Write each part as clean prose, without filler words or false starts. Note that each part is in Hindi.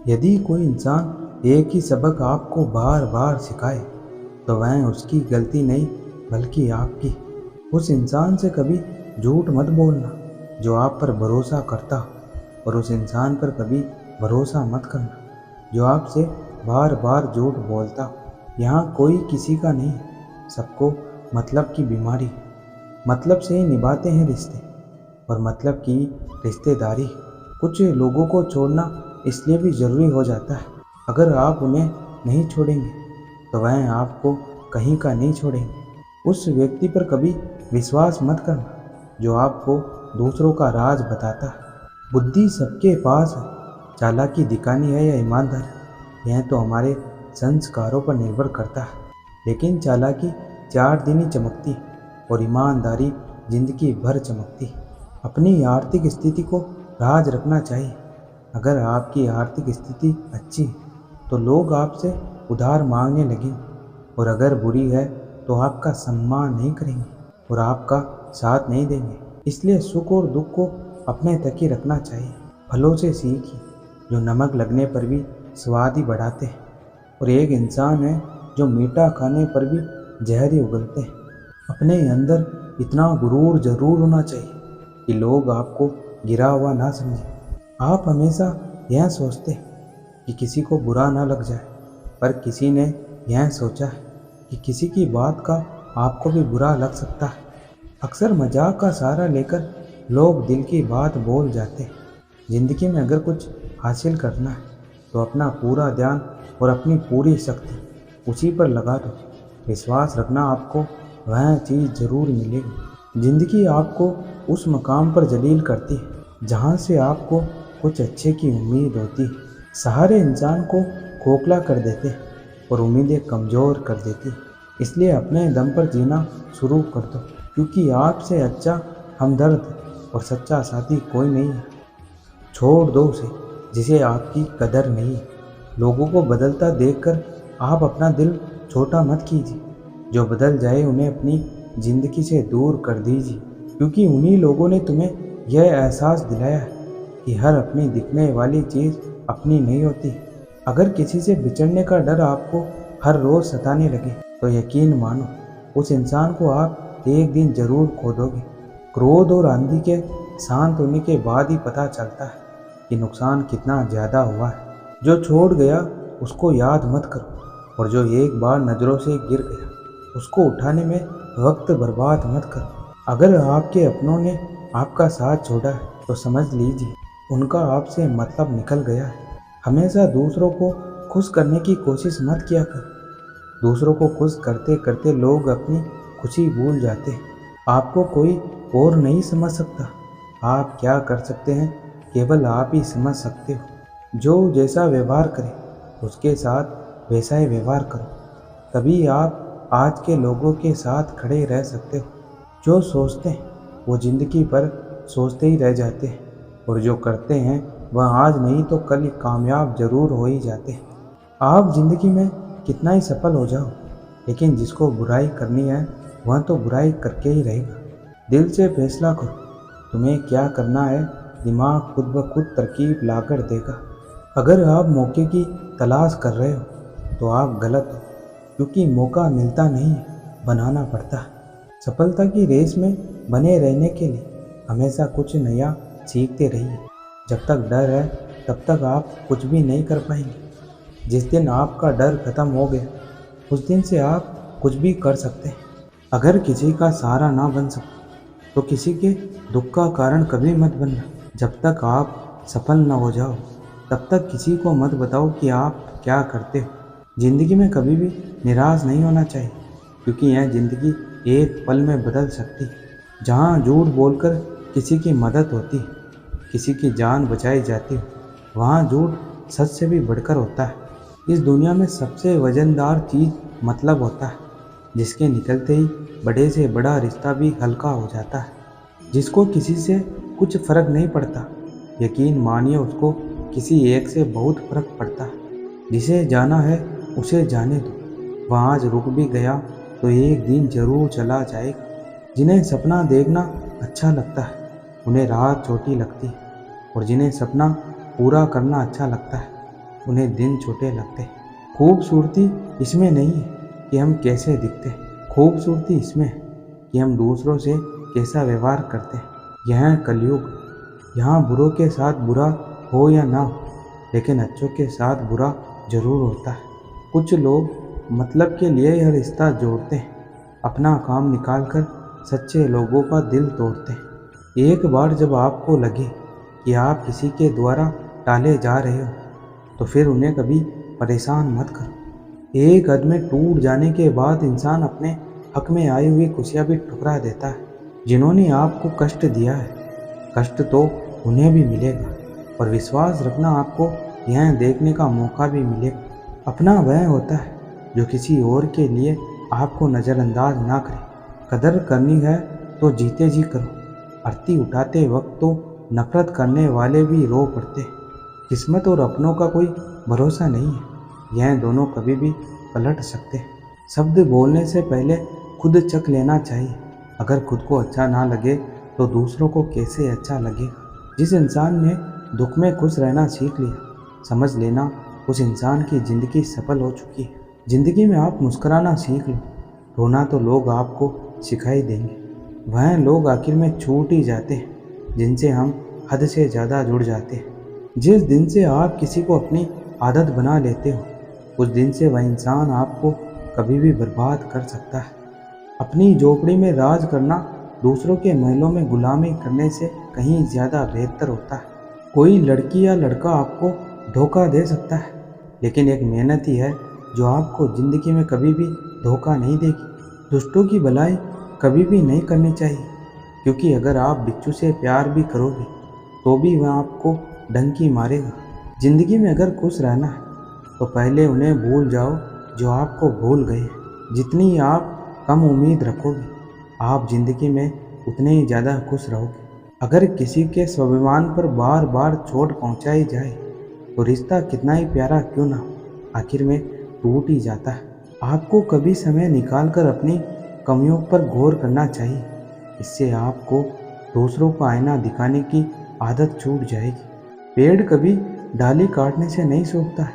यदि कोई इंसान एक ही सबक आपको बार बार सिखाए तो वह उसकी गलती नहीं बल्कि आपकी। उस इंसान से कभी झूठ मत बोलना जो आप पर भरोसा करता हो, और उस इंसान पर कभी भरोसा मत करना जो आपसे बार बार झूठ बोलता हो। यहाँ कोई किसी का नहीं, सबको मतलब की बीमारी। मतलब से ही निभाते हैं रिश्ते, और मतलब की रिश्तेदारी। कुछ लोगों को छोड़ना इसलिए भी ज़रूरी हो जाता है, अगर आप उन्हें नहीं छोड़ेंगे तो वह आपको कहीं का नहीं छोड़ेंगे। उस व्यक्ति पर कभी विश्वास मत करना जो आपको दूसरों का राज बताता है। बुद्धि सबके पास है, चालाकी दिखानी है या ईमानदारी, यह तो हमारे संस्कारों पर निर्भर करता है। लेकिन चालाकी 4 दिन ही चमकती और ईमानदारी जिंदगी भर चमकती। अपनी आर्थिक स्थिति को राज रखना चाहिए। अगर आपकी आर्थिक स्थिति अच्छी है तो लोग आपसे उधार मांगने लगेंगे, और अगर बुरी है तो आपका सम्मान नहीं करेंगे और आपका साथ नहीं देंगे। इसलिए सुख और दुख को अपने तक ही रखना चाहिए। फलों से सीखिए जो नमक लगने पर भी स्वाद ही बढ़ाते हैं, और एक इंसान है जो मीठा खाने पर भी जहर ही उगलते हैं। अपने अंदर इतना गुरूर जरूर होना चाहिए कि लोग आपको गिरा हुआ ना समझें। आप हमेशा यह सोचते कि किसी को बुरा ना लग जाए, पर किसी ने यह सोचा है कि किसी की बात का आपको भी बुरा लग सकता है। अक्सर मजाक का सहारा लेकर लोग दिल की बात बोल जाते हैं। जिंदगी में अगर कुछ हासिल करना है तो अपना पूरा ध्यान और अपनी पूरी शक्ति उसी पर लगा दो। विश्वास रखना, आपको वह चीज़ ज़रूर मिलेगी। ज़िंदगी आपको उस मकाम पर जलील करती है जहाँ से आपको कुछ अच्छे की उम्मीद होती है। सहारे इंसान को खोखला कर देते हैं और उम्मीदें कमज़ोर कर देती है। इसलिए अपने दम पर जीना शुरू कर दो, क्योंकि आपसे अच्छा हमदर्द और सच्चा साथी कोई नहीं है। छोड़ दो उसे जिसे आपकी कदर नहीं है। लोगों को बदलता देखकर आप अपना दिल छोटा मत कीजिए। जो बदल जाए उन्हें अपनी ज़िंदगी से दूर कर दीजिए, क्योंकि उन्हीं लोगों ने तुम्हें यह एहसास दिलाया है कि हर अपनी दिखने वाली चीज़ अपनी नहीं होती। अगर किसी से बिछड़ने का डर आपको हर रोज़ सताने लगे तो यकीन मानो उस इंसान को आप एक दिन ज़रूर खो दोगे। क्रोध और आंधी के शांत होने के बाद ही पता चलता है कि नुकसान कितना ज़्यादा हुआ है। जो छोड़ गया उसको याद मत करो, और जो एक बार नज़रों से गिर गया उसको उठाने में वक्त बर्बाद मत करो। अगर आपके अपनों ने आपका साथ छोड़ा है तो समझ लीजिए उनका आपसे मतलब निकल गया है। हमेशा दूसरों को खुश करने की कोशिश मत किया करो। दूसरों को खुश करते करते लोग अपनी खुशी भूल जाते हैं। आपको कोई और नहीं समझ सकता। आप क्या कर सकते हैं केवल आप ही समझ सकते हो। जो जैसा व्यवहार करे उसके साथ वैसा ही व्यवहार करो, तभी आप आज के लोगों के साथ खड़े रह सकते हो। जो सोचते हैं वो ज़िंदगी भर सोचते ही रह जाते हैं, और जो करते हैं वह आज नहीं तो कल कामयाब ज़रूर हो ही जाते हैं। आप ज़िंदगी में कितना ही सफल हो जाओ, लेकिन जिसको बुराई करनी है वह तो बुराई करके ही रहेगा। दिल से फैसला करो तुम्हें क्या करना है, दिमाग खुद ब खुद तरकीब लाकर देगा। अगर आप मौके की तलाश कर रहे हो तो आप गलत हो, क्योंकि मौका मिलता नहीं है, बनाना पड़ता है। सफलता की रेस में बने रहने के लिए हमेशा कुछ नया सीखते रहिए। जब तक डर है तब तक आप कुछ भी नहीं कर पाएंगे। जिस दिन आपका डर खत्म हो गया उस दिन से आप कुछ भी कर सकते हैं। अगर किसी का सहारा ना बन सको तो किसी के दुख का कारण कभी मत बनना। जब तक आप सफल ना हो जाओ तब तक किसी को मत बताओ कि आप क्या करते हो। ज़िंदगी में कभी भी निराश नहीं होना चाहिए, क्योंकि यह ज़िंदगी एक पल में बदल सकती है। जहाँ झूठ बोलकर किसी की मदद होती है, किसी की जान बचाई जाती है, वहाँ झूठ सच से भी बढ़कर होता है। इस दुनिया में सबसे वजनदार चीज़ मतलब होता है, जिसके निकलते ही बड़े से बड़ा रिश्ता भी हल्का हो जाता है। जिसको किसी से कुछ फ़र्क नहीं पड़ता, यकीन मानिए उसको किसी एक से बहुत फ़र्क पड़ता है। जिसे जाना है उसे जाने दो, वह आज रुक भी गया तो एक दिन ज़रूर चला जाएगा। जिन्हें सपना देखना अच्छा लगता है उन्हें रात छोटी लगती है, और जिन्हें सपना पूरा करना अच्छा लगता है उन्हें दिन छोटे लगते। खूबसूरती इसमें नहीं है कि हम कैसे दिखते, खूबसूरती इसमें है कि हम दूसरों से कैसा व्यवहार करते। यह कलयुग, यहाँ बुरों के साथ बुरा हो या ना हो, लेकिन अच्छों के साथ बुरा जरूर होता है। कुछ लोग मतलब के लिए यह रिश्ता जोड़ते हैं, अपना काम निकाल कर सच्चे लोगों का दिल तोड़ते हैं। एक बार जब आपको लगे कि आप किसी के द्वारा टाले जा रहे हो, तो फिर उन्हें कभी परेशान मत करो। एक कदम टूट जाने के बाद इंसान अपने हक में आई हुई खुशियाँ भी ठुकरा देता है। जिन्होंने आपको कष्ट दिया है, कष्ट तो उन्हें भी मिलेगा, और विश्वास रखना आपको यह देखने का मौका भी मिलेगा। अपना वह होता है जो किसी और के लिए आपको नज़रअंदाज ना करे। कदर करनी है तो जीते जी करो। आरती उठाते वक्त तो नफरत करने वाले भी रो पड़ते। किस्मत और अपनों का कोई भरोसा नहीं है, यह दोनों कभी भी पलट सकते हैं। शब्द बोलने से पहले खुद चख लेना चाहिए। अगर खुद को अच्छा ना लगे तो दूसरों को कैसे अच्छा लगेगा। जिस इंसान ने दुख में खुश रहना सीख लिया, समझ लेना उस इंसान की ज़िंदगी सफल हो चुकी है। ज़िंदगी में आप मुस्कुराना सीख लो, रोना तो लोग आपको सिखाई देंगे। वह लोग आखिर में छूट ही जाते हैं जिनसे हम हद से ज़्यादा जुड़ जाते हैं। जिस दिन से आप किसी को अपनी आदत बना लेते हो, उस दिन से वह इंसान आपको कभी भी बर्बाद कर सकता है। अपनी झोपड़ी में राज करना दूसरों के महलों में गुलामी करने से कहीं ज़्यादा बेहतर होता है। कोई लड़की या लड़का आपको धोखा दे सकता है, लेकिन एक मेहनत ही है जो आपको ज़िंदगी में कभी भी धोखा नहीं देगी। दुष्टों की भलाई कभी भी नहीं करनी चाहिए, क्योंकि अगर आप बिच्छू से प्यार भी करोगे तो भी वह आपको डंकी मारेगा। ज़िंदगी में अगर खुश रहना है तो पहले उन्हें भूल जाओ जो आपको भूल गए। जितनी आप कम उम्मीद रखोगे, आप ज़िंदगी में उतने ही ज़्यादा खुश रहोगे। अगर किसी के स्वाभिमान पर बार बार चोट पहुंचाई जाए तो रिश्ता कितना ही प्यारा क्यों ना हो, आखिर में टूट ही जाता है। आपको कभी समय निकालकर अपनी कमियों पर गौर करना चाहिए। इससे आपको दूसरों को आईना दिखाने की आदत छूट जाएगी। पेड़ कभी डाली काटने से नहीं सूखता है,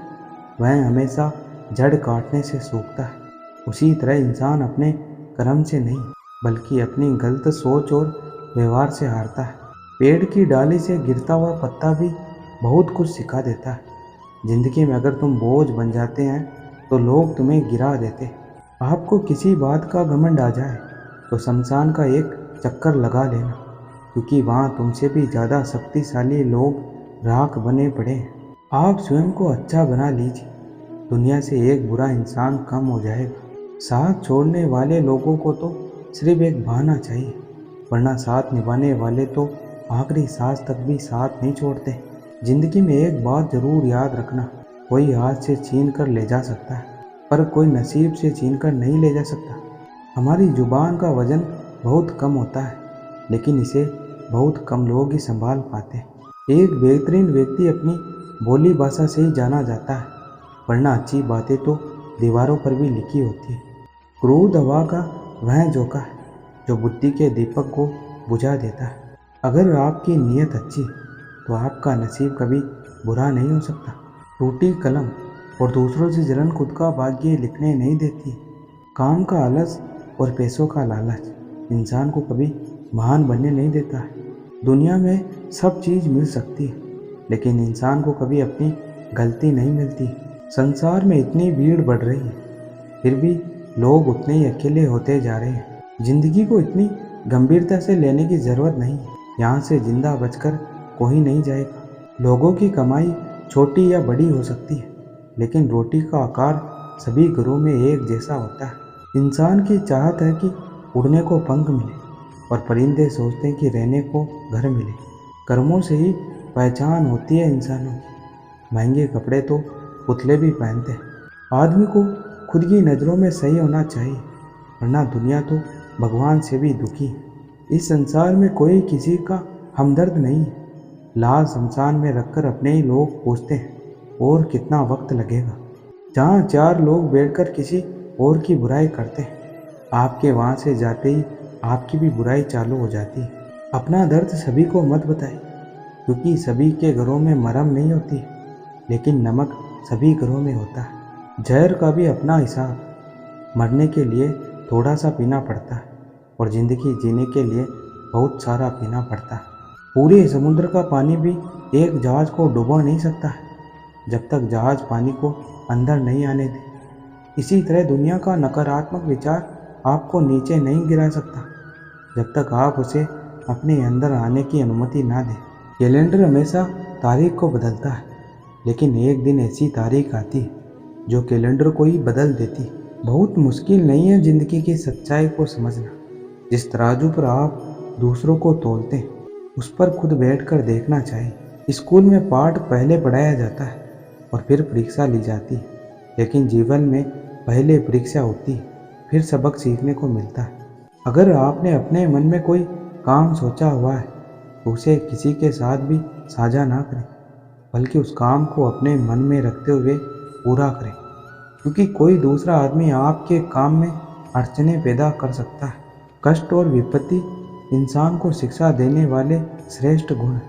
वह हमेशा जड़ काटने से सूखता है। उसी तरह इंसान अपने कर्म से नहीं, बल्कि अपनी गलत सोच और व्यवहार से हारता है। पेड़ की डाली से गिरता हुआ पत्ता भी बहुत कुछ सिखा देता है। जिंदगी में अगर तुम बोझ बन जाते हैं तो लोग तुम्हें गिरा देते। आपको किसी बात का घमंड आ जाए तो शमशान का एक चक्कर लगा लेना, क्योंकि वहाँ तुमसे भी ज़्यादा शक्तिशाली लोग राख बने पड़े हैं। आप स्वयं को अच्छा बना लीजिए, दुनिया से एक बुरा इंसान कम हो जाएगा। साथ छोड़ने वाले लोगों को तो सिर्फ एक बहाना चाहिए, वरना साथ निभाने वाले तो आखिरी सांस तक भी साथ नहीं छोड़ते। जिंदगी में एक बात जरूर याद रखना, कोई हाथ से छीन कर ले जा सकता है, पर कोई नसीब से छीन कर नहीं ले जा सकता। हमारी जुबान का वजन बहुत कम होता है, लेकिन इसे बहुत कम लोग ही संभाल पाते हैं। एक बेहतरीन व्यक्ति अपनी बोली भाषा से ही जाना जाता है, वरना अच्छी बातें तो दीवारों पर भी लिखी होती है। क्रोध हवा का वह झोंका है जो बुद्धि के दीपक को बुझा देता है। अगर आपकी नीयत अच्छी तो आपका नसीब कभी बुरा नहीं हो सकता। टूटी कलम और दूसरों से जलन खुद का भाग्य लिखने नहीं देती। काम का आलस और पैसों का लालच इंसान को कभी महान बनने नहीं देता है। दुनिया में सब चीज़ मिल सकती है, लेकिन इंसान को कभी अपनी गलती नहीं मिलती। संसार में इतनी भीड़ बढ़ रही है, फिर भी लोग उतने ही अकेले होते जा रहे हैं। जिंदगी को इतनी गंभीरता से लेने की ज़रूरत नहीं है। यहाँ से जिंदा बचकर कोई नहीं जाएगा। लोगों की कमाई छोटी या बड़ी हो सकती है, लेकिन रोटी का आकार सभी घरों में एक जैसा होता है। इंसान की चाहत है कि उड़ने को पंख मिले, और परिंदे सोचते हैं कि रहने को घर मिले। कर्मों से ही पहचान होती है इंसानों की। महंगे कपड़े तो पुतले भी पहनते हैं। आदमी को खुद की नज़रों में सही होना चाहिए, वरना दुनिया तो भगवान से भी दुखी है। इस संसार में कोई किसी का हमदर्द नहीं है। लाश शमशान में रखकर अपने ही लोग पूछते हैं और कितना वक्त लगेगा। जहाँ चार लोग बैठकर किसी और की बुराई करते हैं, आपके वहाँ से जाते ही आपकी भी बुराई चालू हो जाती है। अपना दर्द सभी को मत बताइए, क्योंकि सभी के घरों में मरहम नहीं होती, लेकिन नमक सभी घरों में होता है। जहर का भी अपना हिसाब, मरने के लिए थोड़ा सा पीना पड़ता है और ज़िंदगी जीने के लिए बहुत सारा पीना पड़ता है। पूरे समुद्र का पानी भी एक जहाज़ को डुबो नहीं सकता है जब तक जहाज़ पानी को अंदर नहीं आने दे। इसी तरह दुनिया का नकारात्मक विचार आपको नीचे नहीं गिरा सकता जब तक आप उसे अपने अंदर आने की अनुमति ना दें। कैलेंडर हमेशा तारीख को बदलता है, लेकिन एक दिन ऐसी तारीख आती है जो कैलेंडर को ही बदल देती है। बहुत मुश्किल नहीं है ज़िंदगी की सच्चाई को समझना। जिस तराजू पर आप दूसरों को तोलते हैं उस पर खुद बैठकर देखना चाहिए। स्कूल में पाठ पहले पढ़ाया जाता है और फिर परीक्षा ली जाती है, लेकिन जीवन में पहले परीक्षा होती है, फिर सबक सीखने को मिलता है। अगर आपने अपने मन में कोई काम सोचा हुआ है तो उसे किसी के साथ भी साझा ना करें, बल्कि उस काम को अपने मन में रखते हुए पूरा करें, क्योंकि कोई दूसरा आदमी आपके काम में अड़चनें पैदा कर सकता है। कष्ट और विपत्ति इंसान को शिक्षा देने वाले श्रेष्ठ गुण हैं,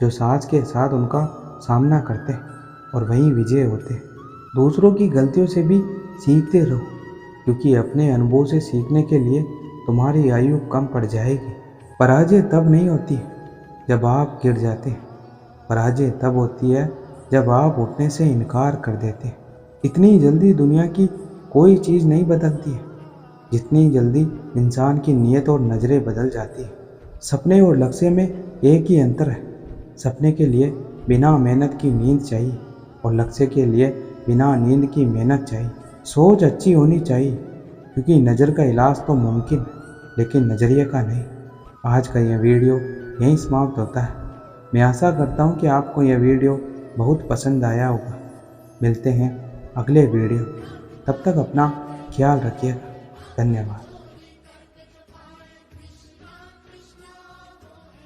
जो साथ के साथ उनका सामना करते हैं और वहीं विजय होते हैं। दूसरों की गलतियों से भी सीखते रहो, क्योंकि अपने अनुभव से सीखने के लिए तुम्हारी आयु कम पड़ जाएगी। पराजय तब नहीं होती जब आप गिर जाते हैं, पराजय तब होती है जब आप उठने से इनकार कर देते हैं। इतनी जल्दी दुनिया की कोई चीज़ नहीं बदलती है जितनी जल्दी इंसान की नीयत और नज़रें बदल जाती है। सपने और लक्ष्य में एक ही अंतर है, सपने के लिए बिना मेहनत की नींद चाहिए और लक्ष्य के लिए बिना नींद की मेहनत चाहिए। सोच अच्छी होनी चाहिए, क्योंकि नज़र का इलाज तो मुमकिन है, लेकिन नज़रिए का नहीं। आज का यह वीडियो यहीं समाप्त होता है। मैं आशा करता हूँ कि आपको यह वीडियो बहुत पसंद आया होगा। मिलते हैं अगले वीडियो, तब तक अपना ख्याल रखिएगा। धन्यवाद।